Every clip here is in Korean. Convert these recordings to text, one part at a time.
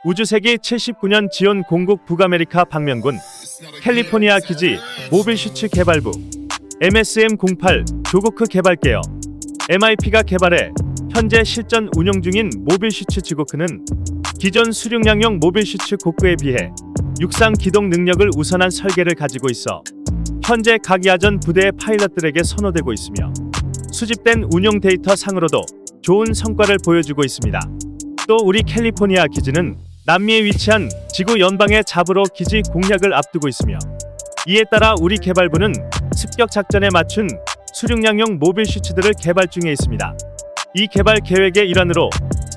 우주세기 79년 지온 공국 북아메리카 방면군 캘리포니아 기지 모빌슈츠 개발부 MSM-08 조고크 개발계열 MIP가 개발해 현재 실전 운용 중인 모빌슈츠 지고크는 기존 수륙량용 모빌슈츠 고크에 비해 육상 기동 능력을 우선한 설계를 가지고 있어 현재 각 야전 부대의 파일럿들에게 선호되고 있으며 수집된 운용 데이터 상으로도 좋은 성과를 보여주고 있습니다. 또 우리 캘리포니아 기지는 남미에 위치한 지구 연방의 잡으로 기지 공략을 앞두고 있으며 이에 따라 우리 개발부는 습격 작전에 맞춘 수륙량용 모빌슈츠들을 개발 중에 있습니다. 이 개발 계획의 일환으로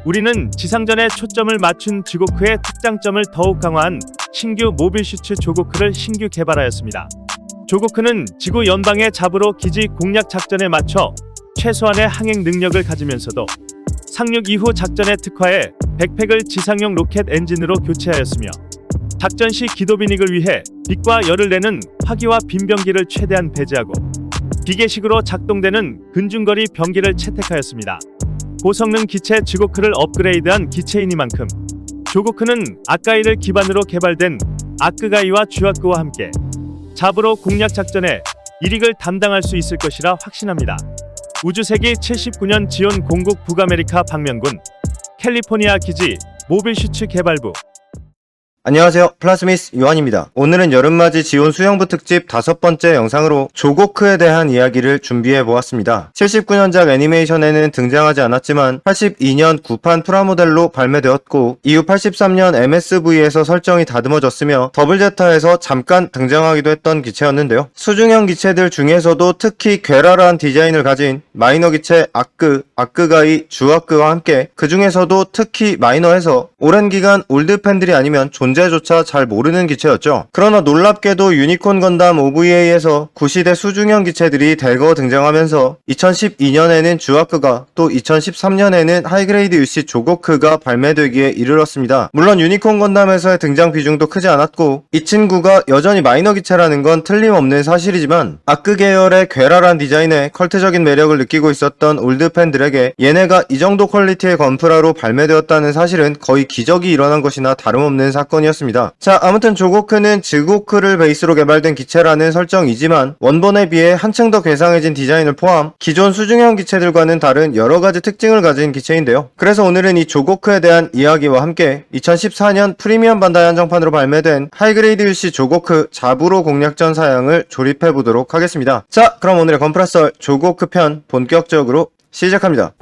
우리는 지상전에 초점을 맞춘 지고크의 특장점을 더욱 강화한 신규 모빌슈츠 조고크를 신규 개발하였습니다. 조고크는 지구 연방의 잡으로 기지 공략 작전에 맞춰 최소한의 항행 능력을 가지면서도 상륙 이후 작전에 특화해 백팩을 지상용 로켓 엔진으로 교체하였으며 작전 시 기도 비닉을 위해 빛과 열을 내는 화기와 빈병기를 최대한 배제하고 비계식으로 작동되는 근중거리 병기를 채택하였습니다. 고성능 기체 지고크를 업그레이드한 기체이니만큼 조고크는 아까이를 기반으로 개발된 아크가이와 쥐와크와 함께 잡으로 공략 작전에 일익을 담당할 수 있을 것이라 확신합니다. 우주세기 79년 지온 공국 북아메리카 방면군 캘리포니아 기지 모빌슈츠 개발부 안녕하세요, 플라스미스 요한입니다. 오늘은 여름맞이 지온 수영부 특집 5번째 영상으로 조고크에 대한 이야기를 준비해보았습니다. 79년작 애니메이션에는 등장하지 않았지만 82년 구판 프라모델로 발매되었고 이후 83년 MSV에서 설정이 다듬어졌으며 더블제타에서 잠깐 등장하기도 했던 기체였는데요. 수중형 기체들 중에서도 특히 괴랄한 디자인을 가진 마이너 기체 아크가이, 쥐와크와 함께 그 중에서도 특히 마이너에서 오랜 기간 올드 팬들이 아니면 존재조차 잘 모르는 기체였죠. 그러나 놀랍게도 유니콘 건담 OVA에서 구시대 수중형 기체들이 대거 등장하면서 2012년에는 쥐와크가 또 2013년에는 하이그레이드 UC 조고크가 발매되기에 이르렀습니다. 물론 유니콘 건담에서의 등장 비중도 크지 않았고 이 친구가 여전히 마이너 기체라는 건 틀림없는 사실이지만 아크 계열의 괴랄한 디자인에 컬트적인 매력을 느끼고 있었던 올드 팬들에게 얘네가 이 정도 퀄리티의 건프라로 발매되었다는 사실은 거의 기적이 일어난 것이나 다름없는 사건이었습니다. 자, 아무튼 조고크는 지고크를 베이스로 개발된 기체라는 설정이지만 원본에 비해 한층 더 괴상해진 디자인을 포함 기존 수중형 기체들과는 다른 여러가지 특징을 가진 기체인데요. 그래서 오늘은 이 조고크에 대한 이야기와 함께 2014년 프리미엄 반다이 한정판으로 발매된 하이그레이드 UC 조고크 잡으로 공략전 사양을 조립해보도록 하겠습니다. 자, 그럼 오늘의 건프라썰 조고크 편 본격적으로 시작합니다.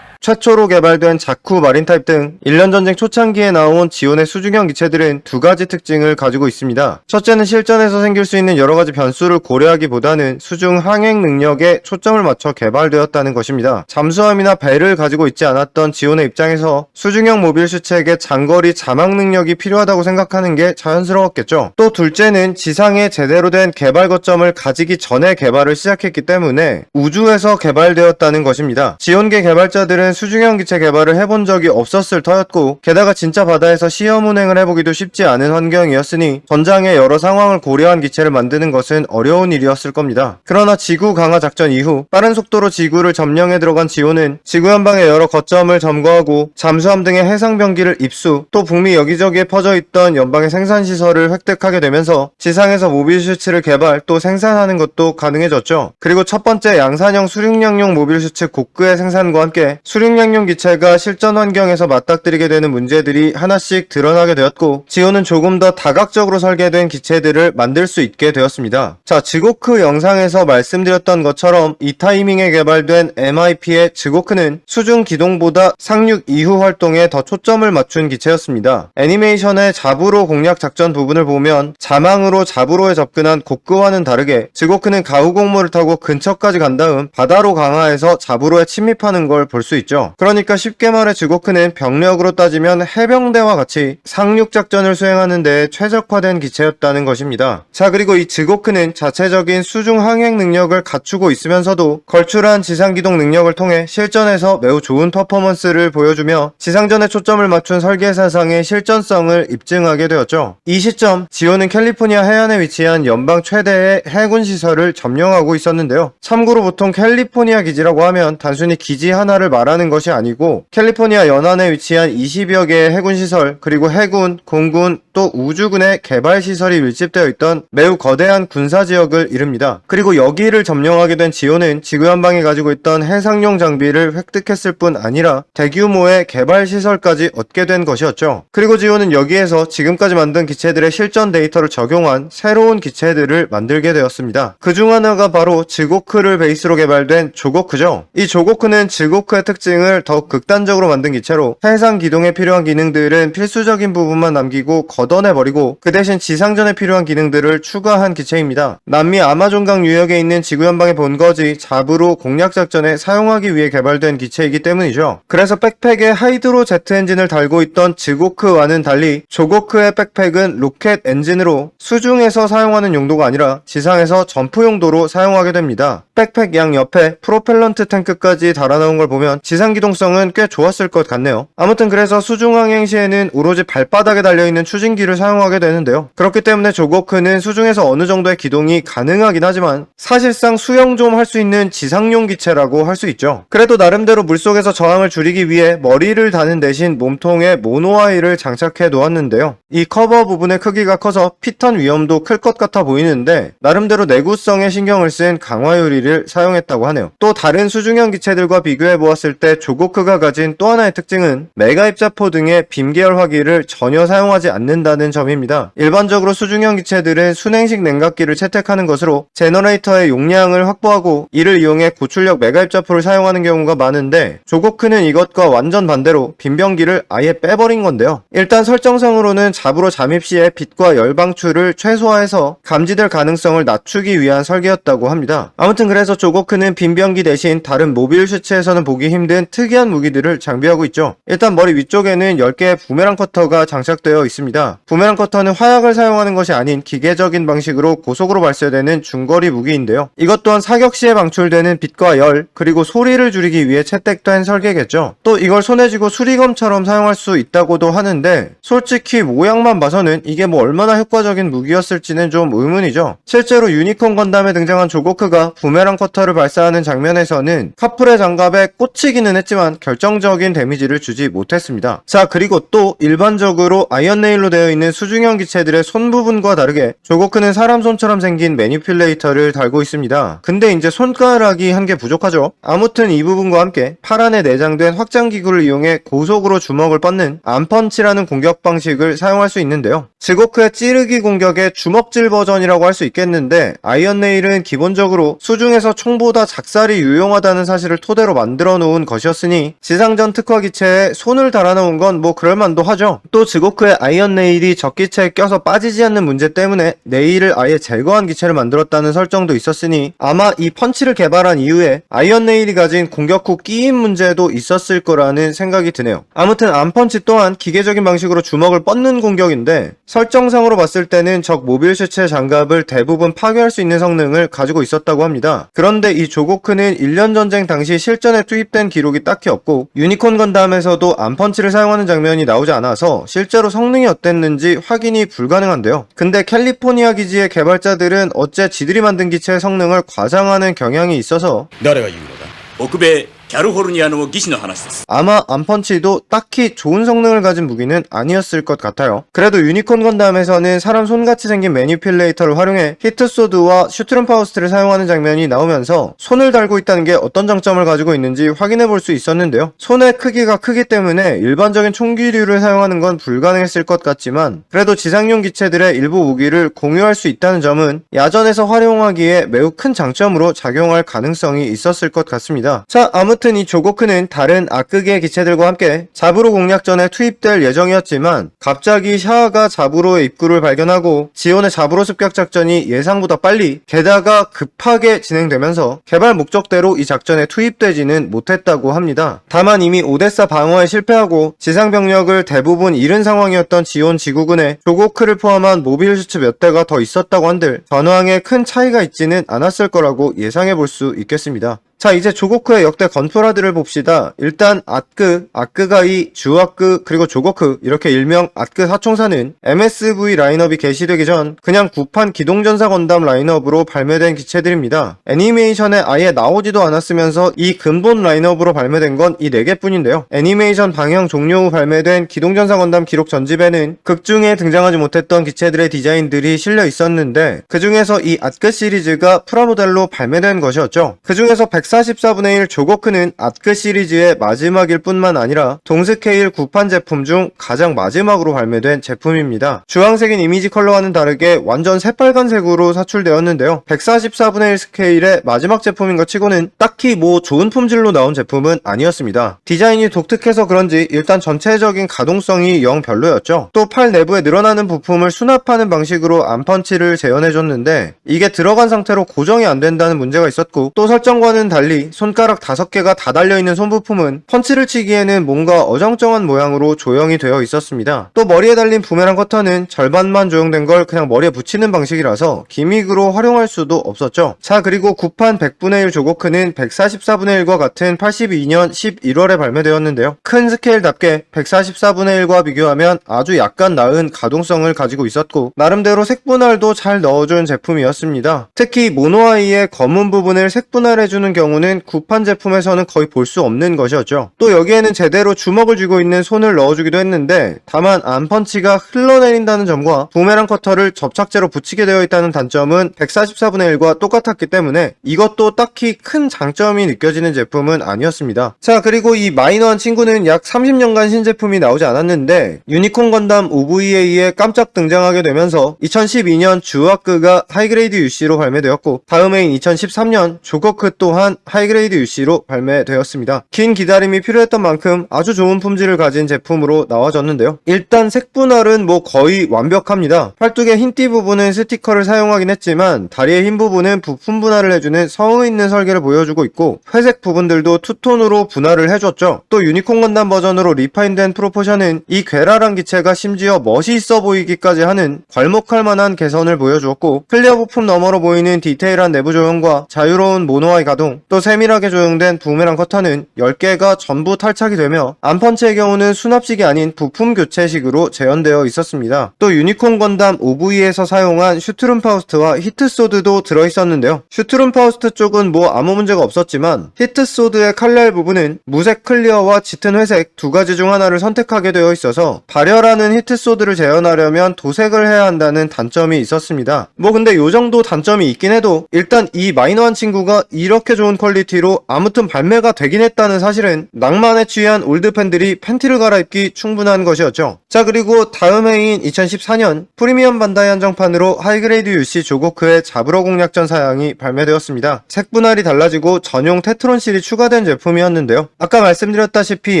최초로 개발된 자쿠 마린타입 등 1년 전쟁 초창기에 나온 지온의 수중형 기체들은 두 가지 특징을 가지고 있습니다. 첫째는 실전에서 생길 수 있는 여러가지 변수를 고려하기보다는 수중 항행 능력에 초점을 맞춰 개발되었다는 것입니다. 잠수함이나 배를 가지고 있지 않았던 지온의 입장에서 수중형 모빌슈츠에게 장거리 자막 능력이 필요하다고 생각하는 게 자연스러웠겠죠. 또 둘째는 지상에 제대로 된 개발 거점을 가지기 전에 개발을 시작했기 때문에 우주에서 개발되었다는 것입니다. 지온계 개발자들은 수중형 기체 개발을 해본 적이 없었을 터였고 게다가 진짜 바다에서 시험 운행을 해보기도 쉽지 않은 환경이었으니 전장의 여러 상황을 고려한 기체를 만드는 것은 어려운 일이었을 겁니다. 그러나 지구 강화 작전 이후 빠른 속도로 지구를 점령해 들어간 지온은 지구 연방의 여러 거점을 점거하고 잠수함 등의 해상 병기를 입수, 또 북미 여기저기에 퍼져 있던 연방의 생산시설을 획득하게 되면서 지상에서 모빌슈츠를 개발 또 생산하는 것도 가능해졌죠. 그리고 첫 번째 양산형 수륙량용 모빌슈츠 고크의 생산과 함께 수륙량용 기체가 실전 환경에서 맞닥뜨리게 되는 문제들이 하나씩 드러나게 되었고 지온은 조금 더 다각적으로 설계된 기체들을 만들 수 있게 되었습니다. 자, 지고크 영상에서 말씀드렸던 것처럼 이 타이밍에 개발된 MIP의 지고크는 수중 기동보다 상륙 이후 활동에 더 초점을 맞춘 기체였습니다. 애니메이션의 잡으로 공략 작전 부분을 보면 자망으로 잡으로에 접근한 고크와는 다르게 지고크는 가우공모를 타고 근처까지 간 다음 바다로 강화해서 잡으로에 침입하는 걸 볼 수 있죠. 있죠. 그러니까 쉽게 말해 지고크는 병력으로 따지면 해병대와 같이 상륙작전을 수행하는 데 최적화된 기체였다는 것입니다. 자, 그리고 이 지고크는 자체적인 수중 항행 능력을 갖추고 있으면서도 걸출한 지상기동 능력을 통해 실전에서 매우 좋은 퍼포먼스를 보여주며 지상전에 초점을 맞춘 설계사상의 실전성을 입증하게 되었죠. 이 시점 지온은 캘리포니아 해안에 위치한 연방 최대의 해군 시설을 점령하고 있었는데요. 참고로 보통 캘리포니아 기지라고 하면 단순히 기지 하나를 말하는 것이 아니고 캘리포니아 연안에 위치한 20여 개의 해군 시설, 그리고 해군, 공군, 또 우주군의 개발 시설이 밀집되어 있던 매우 거대한 군사 지역을 이릅니다. 그리고 여기를 점령하게 된 지온은 지구연방이 가지고 있던 해상용 장비를 획득했을 뿐 아니라 대규모의 개발 시설까지 얻게 된 것이었죠. 그리고 지온은 여기에서 지금까지 만든 기체들의 실전 데이터를 적용한 새로운 기체들을 만들게 되었습니다. 그중 하나가 바로 지고크를 베이스로 개발된 조고크죠. 이 조고크는 지고크의 특징을 더욱 극단적으로 만든 기체로 해상 기동에 필요한 기능들은 필수적인 부분만 남기고 걷어내버리고 그 대신 지상전에 필요한 기능들을 추가한 기체입니다. 남미 아마존강 유역에 있는 지구연방의 본거지 잡으로 공략작전에 사용하기 위해 개발된 기체이기 때문이죠. 그래서 백팩에 하이드로 제트 엔진을 달고 있던 지고크와는 달리 조고크의 백팩은 로켓 엔진으로 수중에서 사용하는 용도가 아니라 지상에서 점프 용도로 사용하게 됩니다. 백팩 양 옆에 프로펠런트 탱크까지 달아놓은 걸 보면 지상 기동성은 꽤 좋았을 것 같네요. 아무튼 그래서 수중항행 시에는 오로지 발바닥에 달려있는 추진기를 사용하게 되는데요. 그렇기 때문에 조고크는 수중에서 어느 정도의 기동이 가능하긴 하지만 사실상 수영 좀 할 수 있는 지상용 기체라고 할 수 있죠. 그래도 나름대로 물속에서 저항을 줄이기 위해 머리를 다는 대신 몸통에 모노아이를 장착해 놓았는데요. 이 커버 부분의 크기가 커서 피턴 위험도 클 것 같아 보이는데 나름대로 내구성에 신경을 쓴 강화 유리를 사용했다고 하네요. 또 다른 수중형 기체들과 비교해 보았을 때 조고크가 가진 또 하나의 특징은 메가 입자포 등의 빔 계열 화기를 전혀 사용하지 않는다는 점입니다. 일반적으로 수중형 기체들은 순행식 냉각기를 채택하는 것으로 제너레이터의 용량을 확보하고 이를 이용해 고출력 메가 입자포를 사용하는 경우가 많은데 조고크는 이것과 완전 반대로 빈병기를 아예 빼버린 건데요. 일단 설정상으로는 잡으로 잠입 시에 빛과 열 방출을 최소화해서 감지될 가능성을 낮추기 위한 설계였다고 합니다. 아무튼 그래서 조고크는 빈병기 대신 다른 모빌 슈츠에서는 보기 힘든 특이한 무기들을 장비하고 있죠. 일단 머리 위쪽에는 10개의 부메랑 커터가 장착되어 있습니다. 부메랑 커터는 화약을 사용하는 것이 아닌 기계적인 방식으로 고속으로 발射되는 중거리 무기인데요. 이것 또한 사격 시에 방출되는 빛과 열, 그리고 소리를 줄이기 위해 채택된 설계겠죠. 또 이걸 손에 쥐고 수리검처럼 사용할 수 있다고도 하는데 솔직히 모양만 봐서는 이게 뭐 얼마나 효과적인 무기였을지는 좀 의문이죠. 실제로 유니콘 건담에 등장한 조고크가 부메랑 커터를 발사하는 장면에서는 카프레 장갑에 꽂히기는 했지만 결정적인 데미지를 주지 못했습니다. 자, 그리고 또 일반적으로 아이언 네일로 되어 있는 수중형 기체들의 손 부분과 다르게 조고크는 사람 손처럼 생긴 매니퓰레이터를 달고 있습니다. 근데 이제 손가락이 한 개 부족하죠. 아무튼 이 부분과 함께 팔 안에 내장된 확장기구를 이용해 고속으로 주먹을 뻗는 암펀치라는 공격 방식을 사용할 수 있는데요. 지고크의 찌르기 공격의 주먹질 버전이라고 할 수 있겠는데 아이언 네일은 기본적으로 수중에서 총보다 작살이 유용하다는 사실을 토대로 만들어 놓은 것이었으니 지상전 특화 기체에 손을 달아놓은 건 뭐 그럴만도 하죠. 또 지고크의 아이언 네일이 적기체에 껴서 빠지지 않는 문제 때문에 네일을 아예 제거한 기체를 만들었다는 설정도 있었으니 아마 이 펀치를 개발한 이후에 아이언 네일이 가진 공격 후 끼임 문제도 있었을 거라는 생각이 드네요. 아무튼 암펀치 또한 기계적인 방식으로 주먹을 뻗는 공격인데 설정상으로 봤을 때는 적 모빌 슈츠의 장갑을 대부분 파괴할 수 있는 성능을 가지고 있었다고 합니다. 그런데 이 조고크는 1년 전쟁 당시 실전에 투입된 기록이 딱히 없고 유니콘 건담에서도 암펀치를 사용하는 장면이 나오지 않아서 실제로 성능이 어땠는지 확인이 불가능한데요. 근데 캘리포니아 기지의 개발자들은 어째 지들이 만든 기체의 성능을 과장하는 경향이 있어서 誰が言うのだ北米キャルフォルニアの技師の話です。 아마 암펀치도 딱히 좋은 성능을 가진 무기는 아니었을 것 같아요. 그래도 유니콘 건담에서는 사람 손같이 생긴 매니퓰레이터를 활용해 히트소드와 슈트룸 파우스트를 사용하는 장면이 나오면서 손을 달고 있다는 게 어떤 장점을 가지고 있는지 확인해 볼 수 있었는데요. 손의 크기가 크기 때문에 일반적인 총기류를 사용하는 건 불가능했을 것 같지만 그래도 지상용 기체들의 일부 무기를 공유할 수 있다는 점은 야전에서 활용하기에 매우 큰 장점으로 작용할 가능성이 있었을 것 같습니다. 자, 아무튼 아무튼 이 조고크는 다른 악극의 기체들과 함께 자부로 공략전에 투입될 예정이었지만 갑자기 샤아가 자부로의 입구를 발견하고 지온의 자부로 습격 작전이 예상보다 빨리 게다가 급하게 진행되면서 개발 목적대로 이 작전에 투입되지는 못했다고 합니다. 다만 이미 오데사 방어에 실패하고 지상 병력을 대부분 잃은 상황이었던 지온 지구군에 조고크를 포함한 모빌 슈츠 몇 대가 더 있었다고 한들 전황에 큰 차이가 있지는 않았을 거라고 예상해 볼 수 있겠습니다. 자, 이제 조고크의 역대 건프라들을 봅시다. 일단 아크, 아크가이, 주아크, 그리고 조고크 이렇게 일명 아크 사총사는 MSV 라인업이 개시되기 전 그냥 구판 기동전사 건담 라인업으로 발매된 기체들입니다. 애니메이션에 아예 나오지도 않았으면서 이 근본 라인업으로 발매된 건 이 4개뿐인데요. 애니메이션 방영 종료 후 발매된 기동전사 건담 기록 전집에는 극중에 등장하지 못했던 기체들의 디자인들이 실려 있었는데 그 중에서 이 아크 시리즈가 프라모델로 발매된 것이었죠. 그 중에서 144분의 1 조고크는 아크 시리즈의 마지막일 뿐만 아니라 동스케일 구판 제품 중 가장 마지막으로 발매된 제품입니다. 주황색인 이미지 컬러와는 다르게 완전 새빨간색으로 사출되었는데요. 144분의 1 스케일의 마지막 제품인 것 치고는 딱히 뭐 좋은 품질로 나온 제품은 아니었습니다. 디자인이 독특해서 그런지 일단 전체적인 가동성이 영 별로였죠. 또 팔 내부에 늘어나는 부품을 수납하는 방식으로 암펀치를 재현해줬는데 이게 들어간 상태로 고정이 안 된다는 문제가 있었고 또 설정과는 달리 손가락 5개가 다 달려있는 손부품은 펀치를 치기에는 뭔가 어정쩡한 모양으로 조형이 되어 있었습니다. 또 머리에 달린 부메랑 커터는 절반만 조형된 걸 그냥 머리에 붙이는 방식이라서 기믹으로 활용할 수도 없었죠. 자, 그리고 구판 100분의 1 조고크는 144분의 1과 같은 82년 11월에 발매되었는데요. 큰 스케일답게 144분의 1과 비교하면 아주 약간 나은 가동성을 가지고 있었고 나름대로 색분할도 잘 넣어준 제품이었습니다. 특히 모노아이의 검은 부분을 색분할해주는 경우는 구판 제품에서는 거의 볼 수 없는 것이었죠. 또 여기에는 제대로 주먹을 쥐고 있는 손을 넣어주기도 했는데 다만 암펀치가 흘러내린다는 점과 부메랑 커터를 접착제로 붙이게 되어 있다는 단점은 144분의 1과 똑같았기 때문에 이것도 딱히 큰 장점이 느껴지는 제품은 아니었습니다. 자, 그리고 이 마이너한 친구는 약 30년간 신제품이 나오지 않았는데 유니콘 건담 OVA에 깜짝 등장하게 되면서 2012년 주아크가 하이그레이드 UC로 발매되었고 다음해인 2013년 조고크 또한 하이그레이드 UC로 발매되었습니다. 긴 기다림이 필요했던 만큼 아주 좋은 품질을 가진 제품으로 나와졌는데요. 일단 색분할은 뭐 거의 완벽합니다. 팔뚝의 흰띠 부분은 스티커를 사용하긴 했지만 다리의 흰 부분은 부품 분할을 해주는 성의 있는 설계를 보여주고 있고 회색 부분들도 투톤으로 분할을 해줬죠. 또 유니콘 건담 버전으로 리파인된 프로포션은 이 괴랄한 기체가 심지어 멋이 있어 보이기까지 하는 괄목할 만한 개선을 보여주었고 클리어 부품 너머로 보이는 디테일한 내부 조형과 자유로운 모노아이 가동 또 세밀하게 조형된 부메랑 커터는 10개가 전부 탈착이 되며 암펀치의 경우는 수납식이 아닌 부품 교체식으로 재현되어 있었습니다. 또 유니콘 건담 OV에서 사용한 슈트룸 파우스트와 히트소드도 들어있었는데요. 슈트룸 파우스트 쪽은 뭐 아무 문제가 없었지만 히트소드의 칼날 부분은 무색 클리어와 짙은 회색 두 가지 중 하나를 선택하게 되어 있어서 발열하는 히트소드를 재현하려면 도색을 해야 한다는 단점이 있었습니다. 뭐 근데 요정도 단점이 있긴 해도 일단 이 마이너한 친구가 이렇게 좋은 퀄리티로 아무튼 발매가 되긴 했다는 사실은 낭만에 취한 올드 팬들이 팬티를 갈아입기 충분한 것이었죠. 자, 그리고 다음 해인 2014년 프리미엄 반다이 한정판으로 하이그레이드 UC 조고크의 자부로 공략전 사양이 발매되었습니다. 색분할이 달라지고 전용 테트론실이 추가된 제품이었는데요. 아까 말씀드렸다시피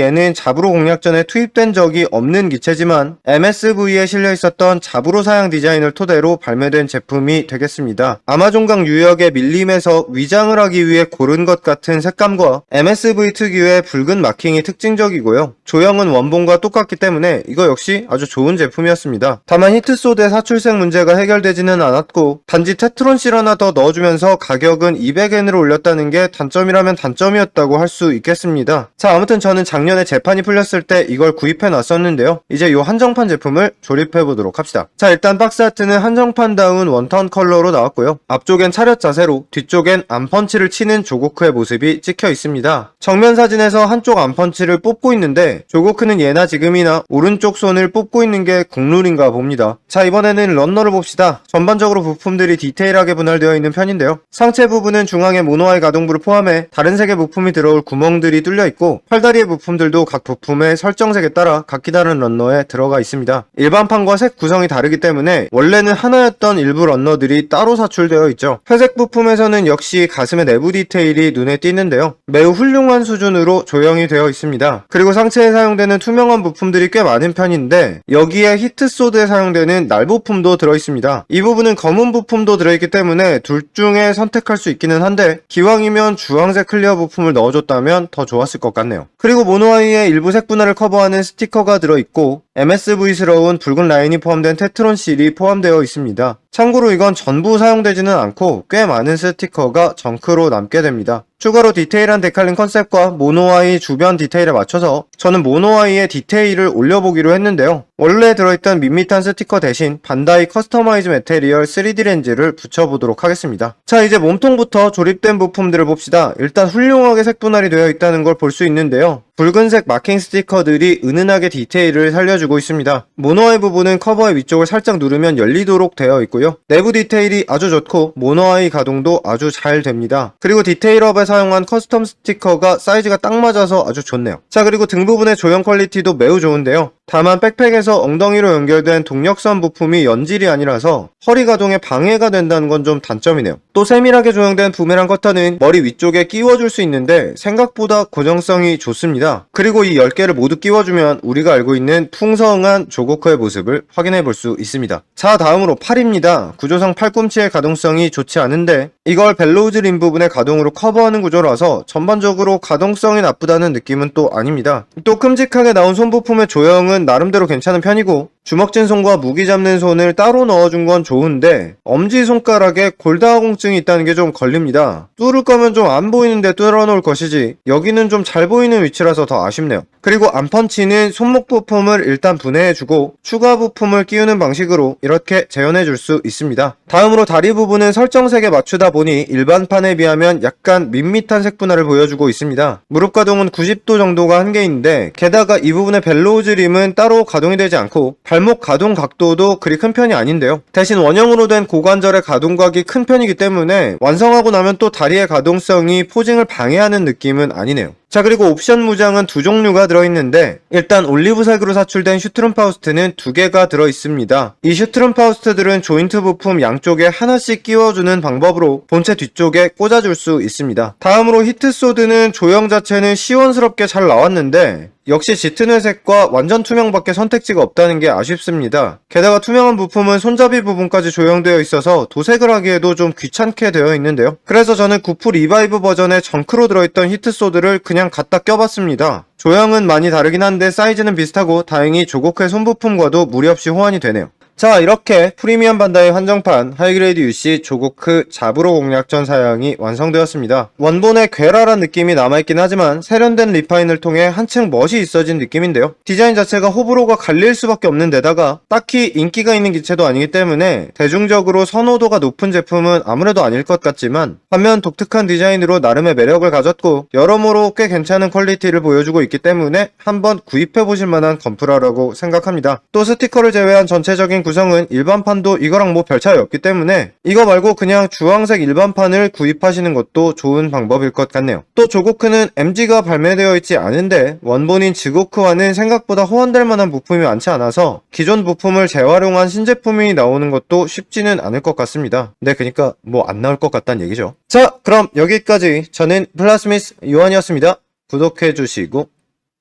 얘는 자부로 공략전에 투입된 적이 없는 기체지만 MSV에 실려 있었던 자부로 사양 디자인을 토대로 발매된 제품이 되겠습니다. 아마존강 유역의 밀림에서 위장을 하기 위해 고른 것 같은 색감과 MSV 특유의 붉은 마킹이 특징적이고요. 조형은 원본과 똑같기 때문에 이거 역시 아주 좋은 제품이었습니다. 다만 히트소드의 사출색 문제가 해결되지는 않았고 단지 테트론실 하나 더 넣어주면서 가격은 200엔으로 올렸다는 게 단점이라면 단점이었다고 할 수 있겠습니다. 자, 아무튼 저는 작년에 재판이 풀렸을 때 이걸 구입해 놨었는데요. 이제 요 한정판 제품을 조립해 보도록 합시다. 자, 일단 박스 아트는 한정판다운 원턴 컬러로 나왔고요. 앞쪽엔 차렷 자세로 뒤쪽엔 암펀치를 치는 조고크의 모습이 찍혀 있습니다. 정면 사진에서 한쪽 암펀치를 뽑고 있는데 조고크는 예나 지금이나 오른쪽 손을 뽑고 있는 게 국룰인가 봅니다. 자, 이번에는 런너를 봅시다. 전반적으로 부품들이 디테일하게 분할되어 있는 편인데요. 상체 부분은 중앙에 모노아이 가동부를 포함해 다른 색의 부품이 들어올 구멍들이 뚫려 있고 팔다리의 부품들도 각 부품의 설정색에 따라 각기 다른 런너에 들어가 있습니다. 일반판과 색 구성이 다르기 때문에 원래는 하나였던 일부 런너들이 따로 사출되어 있죠. 회색 부품에서는 역시 가슴의 내부 디테일 디테일이 눈에 띄는데요. 매우 훌륭한 수준으로 조형이 되어 있습니다. 그리고 상체에 사용되는 투명한 부품들이 꽤 많은 편인데 여기에 히트소드에 사용되는 날 부품도 들어있습니다. 이 부분은 검은 부품도 들어있기 때문에 둘 중에 선택할 수 있기는 한데 기왕이면 주황색 클리어 부품을 넣어줬다면 더 좋았을 것 같네요. 그리고 모노아이의 일부 색 분할을 커버하는 스티커가 들어있고 MSV스러운 붉은 라인이 포함된 테트론 실이 포함되어 있습니다. 참고로 이건 전부 사용되지는 않고 꽤 많은 스티커가 정크로 남게 됩니다. 추가로 디테일한 데칼링 컨셉과 모노아이 주변 디테일에 맞춰서 저는 모노아이의 디테일을 올려보기로 했는데요. 원래 들어있던 밋밋한 스티커 대신 반다이 커스터마이즈 메테리얼 3D 렌즈를 붙여보도록 하겠습니다. 자, 이제 몸통부터 조립된 부품들을 봅시다. 일단 훌륭하게 색 분할이 되어 있다는 걸 볼 수 있는데요. 붉은색 마킹 스티커들이 은은하게 디테일을 살려주고 있습니다. 모노아이 부분은 커버의 위쪽을 살짝 누르면 열리도록 되어 있고요. 내부 디테일이 아주 좋고 모노아이 가동도 아주 잘 됩니다. 그리고 디테일업에 사용한 커스텀 스티커가 사이즈가 딱 맞아서 아주 좋네요. 자, 그리고 등 부분의 조형 퀄리티도 매우 좋은데요. 다만 백팩에서 엉덩이로 연결된 동력선 부품이 연질이 아니라서 허리 가동에 방해가 된다는 건 좀 단점이네요. 또 세밀하게 조형된 부메랑 커터는 머리 위쪽에 끼워줄 수 있는데 생각보다 고정성이 좋습니다. 그리고 이 10개를 모두 끼워주면 우리가 알고 있는 풍성한 조고크의 모습을 확인해 볼 수 있습니다. 자, 다음으로 팔입니다. 구조상 팔꿈치의 가동성이 좋지 않은데 이걸 벨로우즈 림 부분의 가동으로 커버하는 구조라서 전반적으로 가동성이 나쁘다는 느낌은 또 아닙니다. 또 큼직하게 나온 손 부품의 조형은 나름대로 괜찮은 편이고 주먹진 손과 무기 잡는 손을 따로 넣어준 건 좋은데 엄지손가락에 골다공증이 있다는 게 좀 걸립니다. 뚫을 거면 좀 안 보이는데 뚫어놓을 것이지 여기는 좀 잘 보이는 위치라서 더 아쉽네요. 그리고 암펀치는 손목 부품을 일단 분해해주고 추가 부품을 끼우는 방식으로 이렇게 재현해줄 수 있습니다. 다음으로 다리 부분은 설정색에 맞추다 보니 일반판에 비하면 약간 밋밋한 색 분할을 보여주고 있습니다. 무릎 가동은 90도 정도가 한계인데 게다가 이 부분의 벨로우즈 림은 따로 가동이 되지 않고 발목 가동 각도도 그리 큰 편이 아닌데요. 대신 원형으로 된 고관절의 가동각이 큰 편이기 때문에 완성하고 나면 또 다리의 가동성이 포징을 방해하는 느낌은 아니네요. 자, 그리고 옵션 무장은 두 종류가 들어있는데 일단 올리브색으로 사출된 슈트룸 파우스트는 2개가 들어있습니다. 이 슈트룸 파우스트들은 조인트 부품 양쪽에 하나씩 끼워주는 방법으로 본체 뒤쪽에 꽂아줄 수 있습니다. 다음으로 히트소드는 조형 자체는 시원스럽게 잘 나왔는데 역시 짙은 회색과 완전 투명밖에 선택지가 없다는 게 아쉽습니다. 게다가 투명한 부품은 손잡이 부분까지 조형되어 있어서 도색을 하기에도 좀 귀찮게 되어 있는데요. 그래서 저는 9풀 리바이브 버전의 정크로 들어있던 히트소드를 그냥 갖다 껴봤습니다. 조형은 많이 다르긴 한데 사이즈는 비슷하고 다행히 조고크의 손부품과도 무리 없이 호환이 되네요. 자, 이렇게 프리미엄 반다이 한정판 하이그레이드 UC 조고크 자부로 공략전 사양이 완성되었습니다. 원본의 괴랄한 느낌이 남아있긴 하지만 세련된 리파인을 통해 한층 멋이 있어진 느낌인데요. 디자인 자체가 호불호가 갈릴 수밖에 없는 데다가 딱히 인기가 있는 기체도 아니기 때문에 대중적으로 선호도가 높은 제품은 아무래도 아닐 것 같지만 반면 독특한 디자인으로 나름의 매력을 가졌고 여러모로 꽤 괜찮은 퀄리티를 보여주고 있기 때문에 한번 구입해보실 만한 건프라라고 생각합니다. 또 스티커를 제외한 전체적인 구성은 일반판도 이거랑 뭐 별 차이 없기 때문에 이거 말고 그냥 주황색 일반판을 구입하시는 것도 좋은 방법일 것 같네요. 또 조고크는 MG가 발매되어 있지 않은데 원본인 지고크와는 생각보다 호환될 만한 부품이 많지 않아서 기존 부품을 재활용한 신제품이 나오는 것도 쉽지는 않을 것 같습니다. 네, 그러니까 뭐 안 나올 것 같다는 얘기죠. 자, 그럼 여기까지 저는 플라스미스 요한이었습니다. 구독해주시고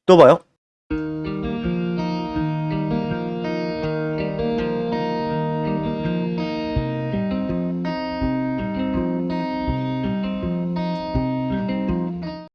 또 봐요.